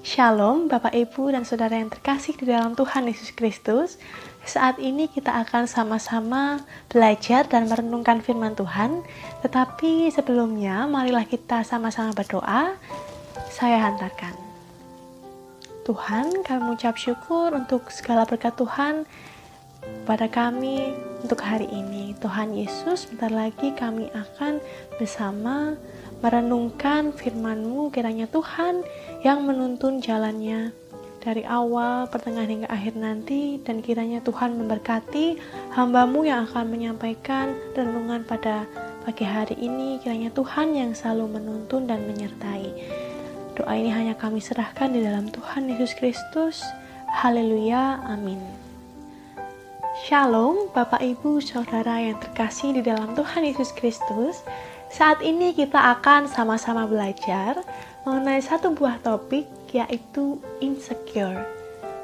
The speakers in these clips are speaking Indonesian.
Shalom Bapak Ibu dan Saudara yang terkasih di dalam Tuhan Yesus Kristus. Saat ini kita akan sama-sama belajar dan merenungkan firman Tuhan. Tetapi sebelumnya marilah kita sama-sama berdoa. Saya hantarkan. Tuhan, kami mengucap syukur untuk segala berkat Tuhan pada kami untuk hari ini. Tuhan Yesus, bentar lagi kami akan bersama merenungkan firman-Mu, kiranya Tuhan yang menuntun jalannya dari awal, pertengahan hingga akhir nanti, dan kiranya Tuhan memberkati hamba-Mu yang akan menyampaikan renungan pada pagi hari ini. Kiranya Tuhan yang selalu menuntun dan menyertai. Doa ini hanya kami serahkan di dalam Tuhan Yesus Kristus. Haleluya, amin. Shalom Bapak Ibu Saudara yang terkasih di dalam Tuhan Yesus Kristus. Saat ini kita akan sama-sama belajar mengenai satu buah topik, yaitu insecure.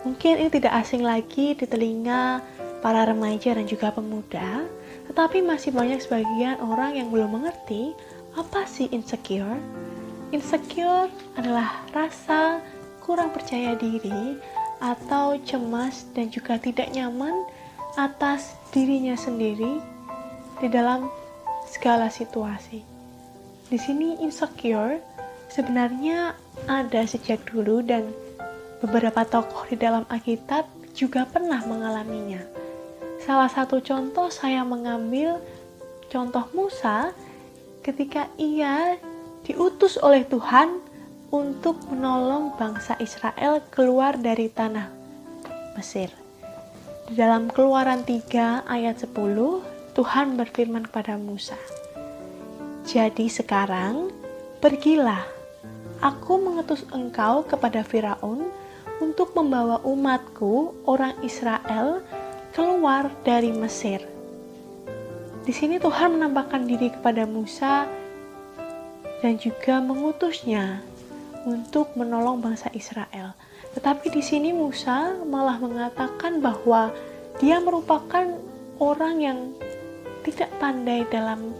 Mungkin ini tidak asing lagi di telinga para remaja dan juga pemuda, tetapi masih banyak sebagian orang yang belum mengerti apa sih insecure. Insecure adalah rasa kurang percaya diri atau cemas dan juga tidak nyaman atas dirinya sendiri di dalam segala situasi. Di sini insecure sebenarnya ada sejak dulu dan beberapa tokoh di dalam Alkitab juga pernah mengalaminya. Salah satu contoh saya mengambil contoh Musa ketika ia diutus oleh Tuhan untuk menolong bangsa Israel keluar dari tanah Mesir. Di dalam Keluaran 3 ayat 10, Tuhan berfirman kepada Musa, "Jadi sekarang, pergilah, aku mengutus engkau kepada Firaun untuk membawa umatku, orang Israel, keluar dari Mesir." Di sini Tuhan menampakkan diri kepada Musa dan juga mengutusnya untuk menolong bangsa Israel. Tetapi di sini Musa malah mengatakan bahwa dia merupakan orang yang tidak pandai dalam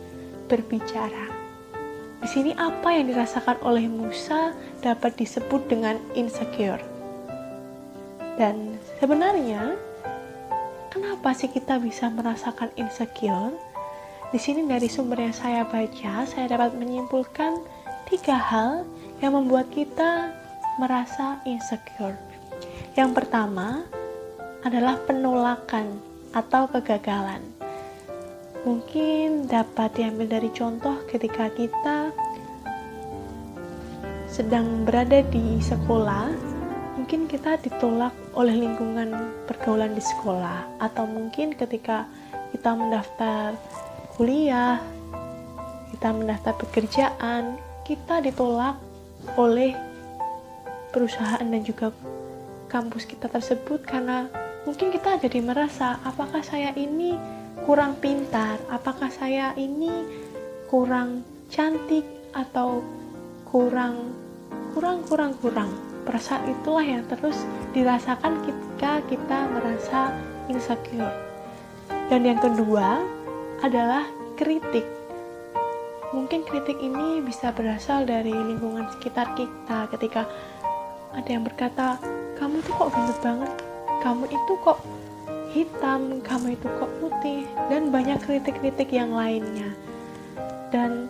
berbicara. Di sini apa yang dirasakan oleh Musa dapat disebut dengan insecure. Dan sebenarnya kenapa sih kita bisa merasakan insecure? Di sini dari sumber yang saya baca, saya dapat menyimpulkan 3 hal yang membuat kita merasa insecure. Yang pertama adalah penolakan atau kegagalan. Mungkin dapat diambil dari contoh ketika kita sedang berada di sekolah, mungkin kita ditolak oleh lingkungan pergaulan di sekolah, atau mungkin ketika kita mendaftar kuliah, kita mendaftar pekerjaan, kita ditolak oleh perusahaan dan juga kampus kita tersebut karena mungkin kita jadi merasa, apakah saya ini kurang pintar, apakah saya ini kurang cantik atau kurang. Perasaan itulah yang terus dirasakan ketika kita merasa insecure. Dan yang kedua adalah kritik. Mungkin kritik ini bisa berasal dari lingkungan sekitar kita ketika ada yang berkata, "Kamu tuh kok gendut banget, kamu itu kok hitam, kamu itu kok putih," dan banyak kritik-kritik yang lainnya. Dan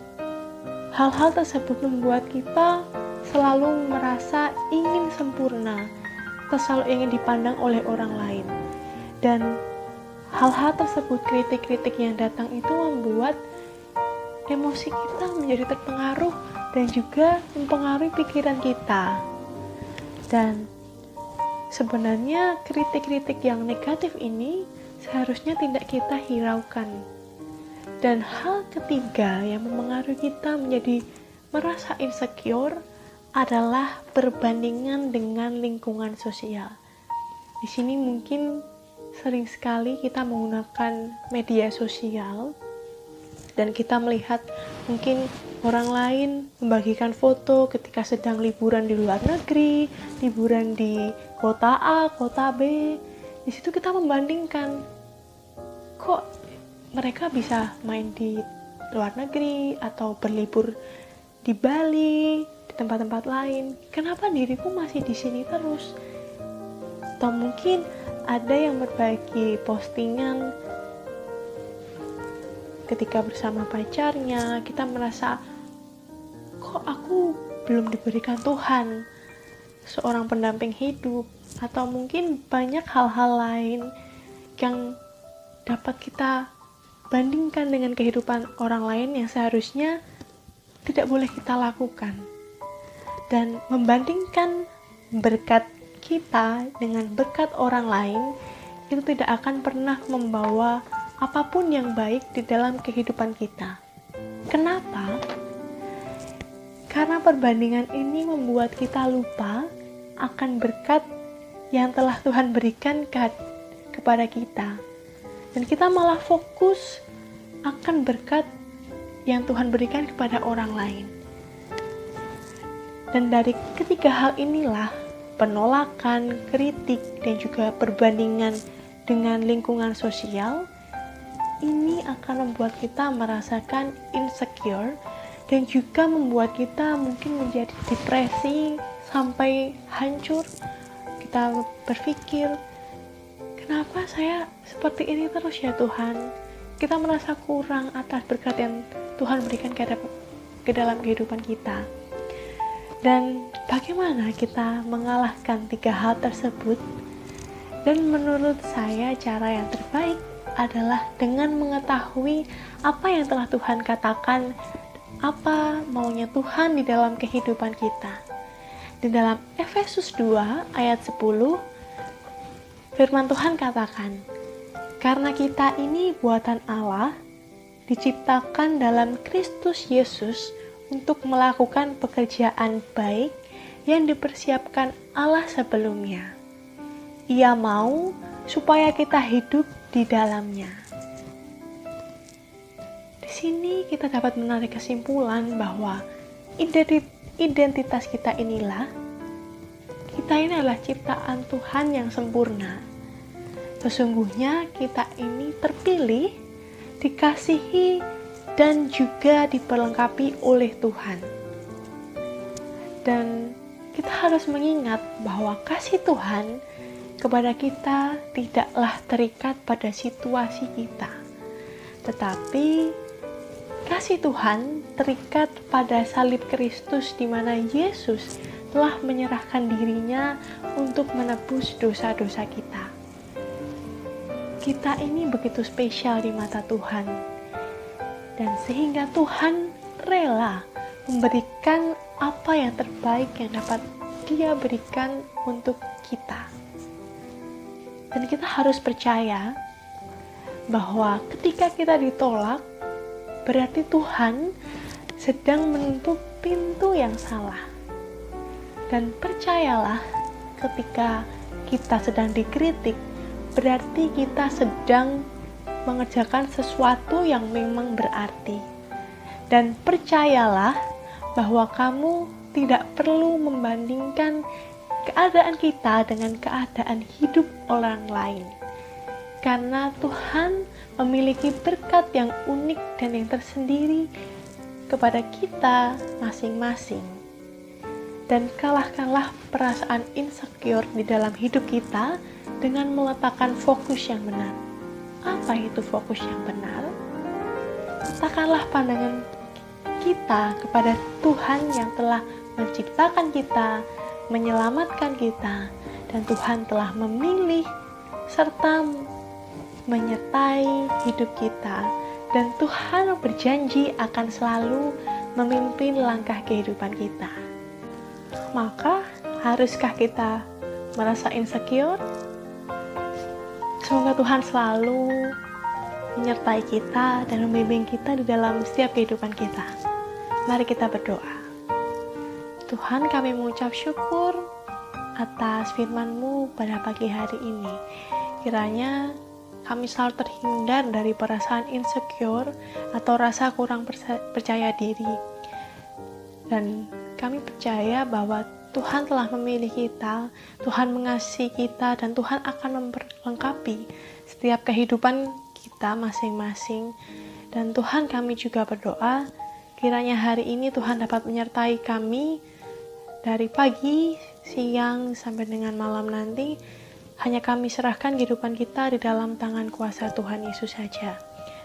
hal-hal tersebut membuat kita selalu merasa ingin sempurna atau selalu ingin dipandang oleh orang lain. Dan hal-hal tersebut, kritik-kritik yang datang itu membuat emosi kita menjadi terpengaruh dan juga mempengaruhi pikiran kita. Dan sebenarnya kritik-kritik yang negatif ini seharusnya tidak kita hiraukan. Dan hal ketiga yang mempengaruhi kita menjadi merasa insecure adalah perbandingan dengan lingkungan sosial. Di sini mungkin sering sekali kita menggunakan media sosial dan kita melihat mungkin orang lain membagikan foto ketika sedang liburan di luar negeri, liburan di kota A, kota B. Di situ kita membandingkan, kok mereka bisa main di luar negeri atau berlibur di Bali tempat-tempat lain, kenapa diriku masih di sini terus? Atau mungkin ada yang berbagi postingan ketika bersama pacarnya, kita merasa, kok aku belum diberikan Tuhan seorang pendamping hidup, atau mungkin banyak hal-hal lain yang dapat kita bandingkan dengan kehidupan orang lain yang seharusnya tidak boleh kita lakukan. Dan membandingkan berkat kita dengan berkat orang lain itu tidak akan pernah membawa apapun yang baik di dalam kehidupan kita. Kenapa? Karena perbandingan ini membuat kita lupa akan berkat yang telah Tuhan berikan kepada kita. Dan kita malah fokus akan berkat yang Tuhan berikan kepada orang lain. Dan dari ketiga hal inilah, penolakan, kritik, dan juga perbandingan dengan lingkungan sosial, ini akan membuat kita merasakan insecure dan juga membuat kita mungkin menjadi depresi sampai hancur. Kita berpikir, kenapa saya seperti ini terus ya Tuhan? Kita merasa kurang atas berkat yang Tuhan berikan ke dalam kehidupan kita. Dan bagaimana kita mengalahkan tiga hal tersebut? Dan menurut saya cara yang terbaik adalah dengan mengetahui apa yang telah Tuhan katakan, apa maunya Tuhan di dalam kehidupan kita. Di dalam Efesus 2 ayat 10, firman Tuhan katakan, karena kita ini buatan Allah, diciptakan dalam Kristus Yesus untuk melakukan pekerjaan baik yang dipersiapkan Allah sebelumnya. Ia mau supaya kita hidup di dalamnya. Di sini kita dapat menarik kesimpulan bahwa identitas kita ini adalah ciptaan Tuhan yang sempurna. Sesungguhnya kita ini terpilih, dikasihi, dan juga diperlengkapi oleh Tuhan. Dan kita harus mengingat bahwa kasih Tuhan kepada kita tidaklah terikat pada situasi kita, tetapi kasih Tuhan terikat pada salib Kristus, di mana Yesus telah menyerahkan dirinya untuk menebus dosa-dosa kita. Kita ini begitu spesial di mata Tuhan. Dan sehingga Tuhan rela memberikan apa yang terbaik yang dapat Dia berikan untuk kita. Dan kita harus percaya bahwa ketika kita ditolak, berarti Tuhan sedang menutup pintu yang salah. Dan percayalah, ketika kita sedang dikritik, berarti kita sedang mengerjakan sesuatu yang memang berarti. Dan percayalah bahwa kamu tidak perlu membandingkan keadaan kita dengan keadaan hidup orang lain. Karena Tuhan memiliki berkat yang unik dan yang tersendiri kepada kita masing-masing. Dan kalahkanlah perasaan insecure di dalam hidup kita dengan meletakkan fokus yang benar. Apa itu fokus yang benar? Letakkanlah pandangan kita kepada Tuhan yang telah menciptakan kita, menyelamatkan kita, dan Tuhan telah memilih serta menyertai hidup kita. Dan Tuhan berjanji akan selalu memimpin langkah kehidupan kita. Maka, haruskah kita merasa insecure? Semoga Tuhan selalu menyertai kita dan membimbing kita di dalam setiap kehidupan kita. Mari kita berdoa. Tuhan, kami mengucap syukur atas firman-Mu pada pagi hari ini. Kiranya kami selalu terhindar dari perasaan insecure atau rasa kurang percaya diri. Dan kami percaya bahwa Tuhan telah memilih kita, Tuhan mengasihi kita, dan Tuhan akan memperlengkapi setiap kehidupan kita masing-masing. Dan Tuhan, kami juga berdoa, kiranya hari ini Tuhan dapat menyertai kami Dari pagi, siang, sampai dengan malam nanti, hanya kami serahkan kehidupan kita di dalam tangan kuasa Tuhan Yesus saja.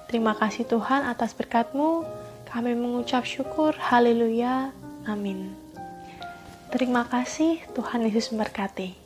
Terima kasih Tuhan atas berkat-Mu. Kami mengucap syukur. Haleluya. Amin. Terima kasih. Tuhan Yesus memberkati.